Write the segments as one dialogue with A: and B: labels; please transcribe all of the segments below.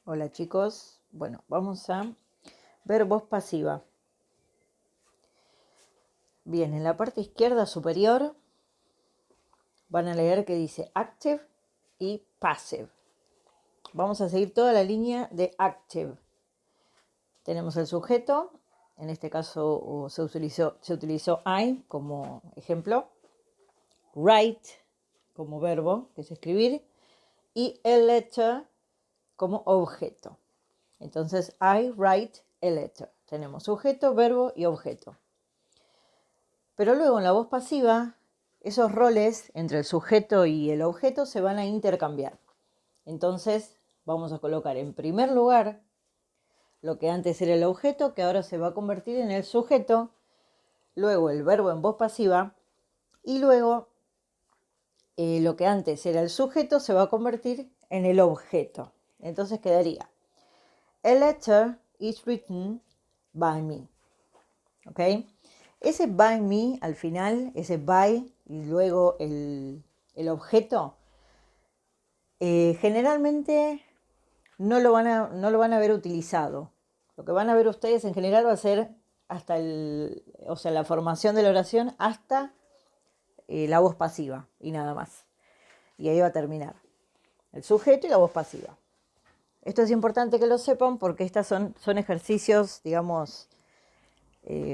A: Hola chicos, bueno, vamos a ver voz pasiva. Bien, en la parte izquierda superior van a leer que dice active y passive. Vamos a seguir toda la línea de active. Tenemos el sujeto, en este caso se utilizó I como ejemplo, write como verbo, que es escribir, y a letter como objeto. Entonces, I write a letter. Tenemos sujeto, verbo y objeto. Pero luego en la voz pasiva, esos roles entre el sujeto y el objeto se van a intercambiar. Entonces, vamos a colocar en primer lugar lo que antes era el objeto, que ahora se va a convertir en el sujeto, luego el verbo en voz pasiva, y luego lo que antes era el sujeto se va a convertir en el objeto. Entonces quedaría: a letter is written by me. ¿Ok? Ese by me al final, ese by y luego el objeto, generalmente no lo van a ver utilizado. Lo que van a ver ustedes en general va a ser hasta la formación de la oración hasta la voz pasiva y nada más. Y ahí va a terminar el sujeto y la voz pasiva. Esto es importante que lo sepan porque estos son ejercicios, digamos,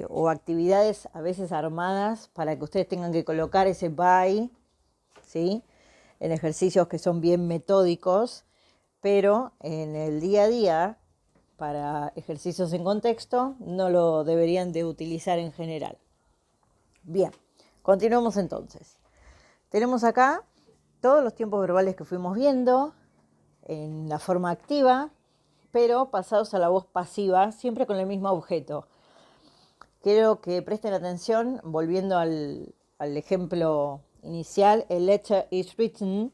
A: o actividades a veces armadas para que ustedes tengan que colocar ese by, ¿sí? En ejercicios que son bien metódicos, pero en el día a día, para ejercicios en contexto, no lo deberían de utilizar en general. Bien, continuamos entonces. Tenemos acá todos los tiempos verbales que fuimos viendo en la forma activa, pero pasados a la voz pasiva, siempre con el mismo objeto. Quiero que presten atención, volviendo al ejemplo inicial, el letter is written,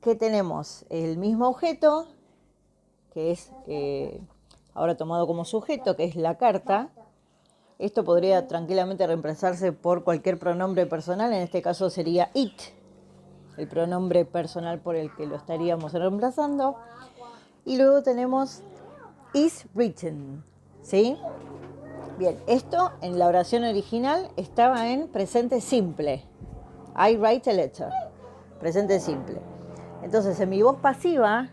A: que tenemos el mismo objeto, que es ahora tomado como sujeto, que es la carta. Esto podría tranquilamente reemplazarse por cualquier pronombre personal, en este caso sería it, el pronombre personal por el que lo estaríamos reemplazando. Y luego tenemos is written, ¿sí? Bien, esto en la oración original estaba en presente simple. I write a letter. Presente simple. Entonces, en mi voz pasiva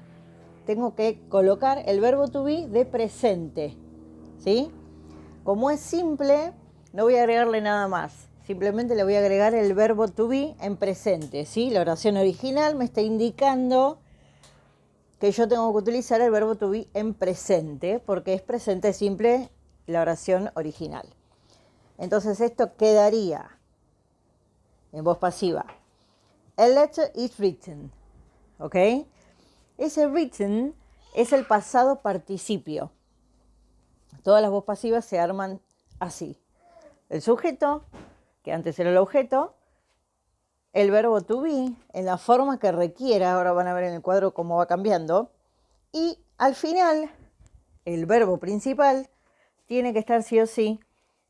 A: tengo que colocar el verbo to be de presente, ¿sí? Como es simple, no voy a agregarle nada más. Simplemente le voy a agregar el verbo to be en presente, ¿sí? La oración original me está indicando que yo tengo que utilizar el verbo to be en presente, porque es presente simple la oración original. Entonces esto quedaría en voz pasiva: a letter is written. ¿Ok? Ese written es el pasado participio. Todas las voz pasivas se arman así: el sujeto, que antes era el objeto, el verbo to be en la forma que requiera, ahora van a ver en el cuadro cómo va cambiando, y al final el verbo principal tiene que estar sí o sí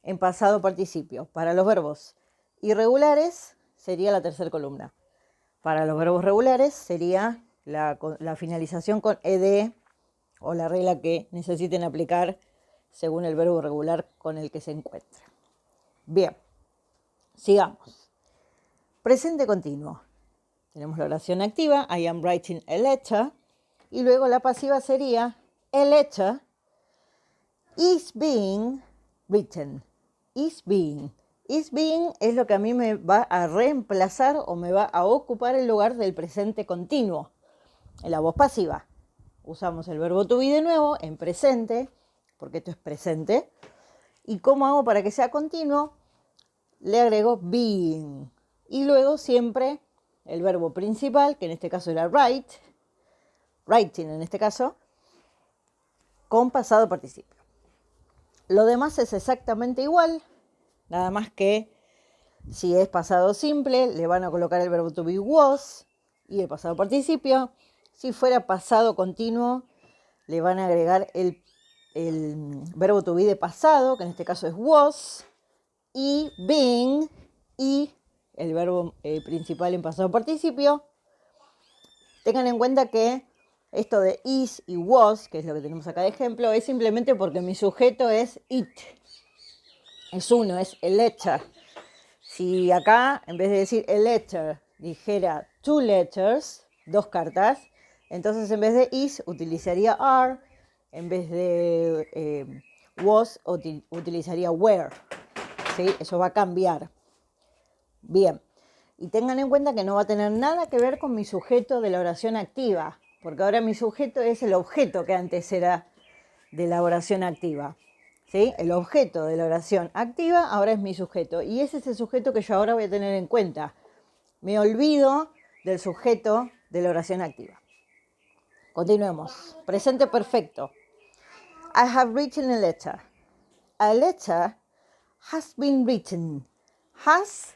A: en pasado participio. Para los verbos irregulares sería la tercera columna. Para los verbos regulares sería la finalización con ed, o la regla que necesiten aplicar según el verbo regular con el que se encuentre. Bien, sigamos. Presente continuo. Tenemos la oración activa, I am writing a letter, y luego la pasiva sería a letter is being written. Is being. Is being es lo que a mí me va a reemplazar o me va a ocupar el lugar del presente continuo. En la voz pasiva usamos el verbo to be de nuevo en presente, porque esto es presente. ¿Y cómo hago para que sea continuo? Le agrego being. Y luego siempre el verbo principal, que en este caso era write, writing en este caso, con pasado participio. Lo demás es exactamente igual, nada más que si es pasado simple, le van a colocar el verbo to be was y el pasado participio. Si fuera pasado continuo, le van a agregar el verbo to be de pasado, que en este caso es was, y being, y el verbo principal en pasado participio. Tengan en cuenta que Esto de is y was, que es lo que tenemos acá de ejemplo, es simplemente porque mi sujeto es it. Es uno, es a letter. Si acá, en vez de decir a letter, dijera two letters, 2 cartas, entonces en vez de is utilizaría are, en vez de was utilizaría were. ¿Sí? Eso va a cambiar. Bien. Y tengan en cuenta que no va a tener nada que ver con mi sujeto de la oración activa, porque ahora mi sujeto es el objeto que antes era de la oración activa. ¿Sí? El objeto de la oración activa ahora es mi sujeto. Y ese es el sujeto que yo ahora voy a tener en cuenta. Me olvido del sujeto de la oración activa. Continuemos. Presente perfecto. I have written a letter. A letter has been written. Has,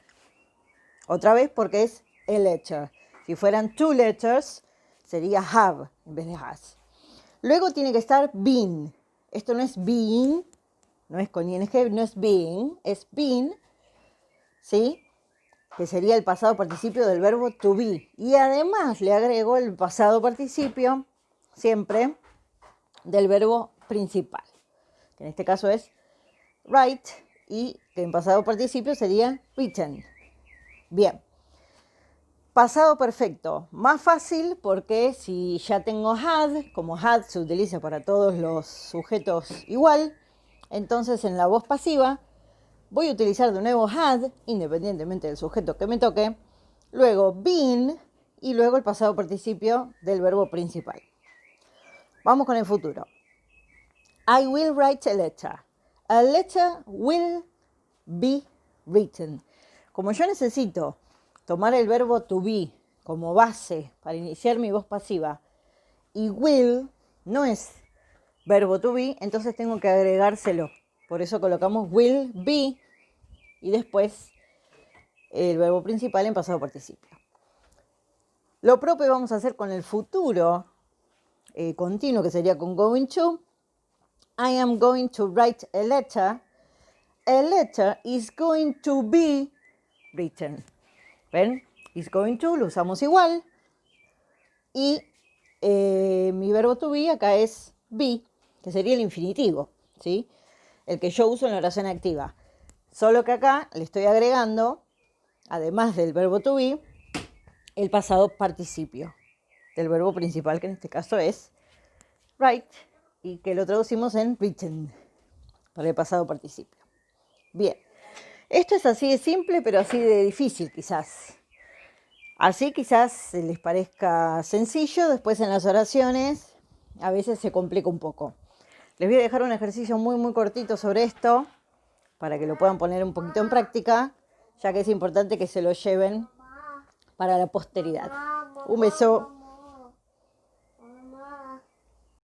A: otra vez porque es a letter. Si fueran two letters, sería have en vez de has. Luego tiene que estar been. Esto no es being, no es con ing, no es being, es been, ¿sí? Que sería el pasado participio del verbo to be. Y además le agrego el pasado participio, siempre, del verbo principal, que en este caso es write, y que en pasado participio sería written. Bien. Pasado perfecto, más fácil porque si ya tengo had, como had se utiliza para todos los sujetos igual, entonces en la voz pasiva voy a utilizar de nuevo had, independientemente del sujeto que me toque, luego been y luego el pasado participio del verbo principal. Vamos con el futuro. I will write a letter. A letter will be written. Como yo necesito tomar el verbo to be como base para iniciar mi voz pasiva y will no es verbo to be, entonces tengo que agregárselo. Por eso colocamos will be y después el verbo principal en pasado participio. Lo propio vamos a hacer con el futuro continuo, que sería con going to. I am going to write a letter. A letter is going to be written. ¿Ven? Is going to, lo usamos igual. Y mi verbo to be acá es be, que sería el infinitivo, ¿sí? El que yo uso en la oración activa. Solo que acá le estoy agregando, además del verbo to be, el pasado participio del verbo principal, que en este caso es write, y que lo traducimos en written, para el pasado participio. Bien, esto es así de simple, pero así de difícil quizás. Así quizás les parezca sencillo, después en las oraciones a veces se complica un poco. Les voy a dejar un ejercicio muy cortito sobre esto, para que lo puedan poner un poquito en práctica, ya que es importante que se lo lleven para la posteridad. Un beso.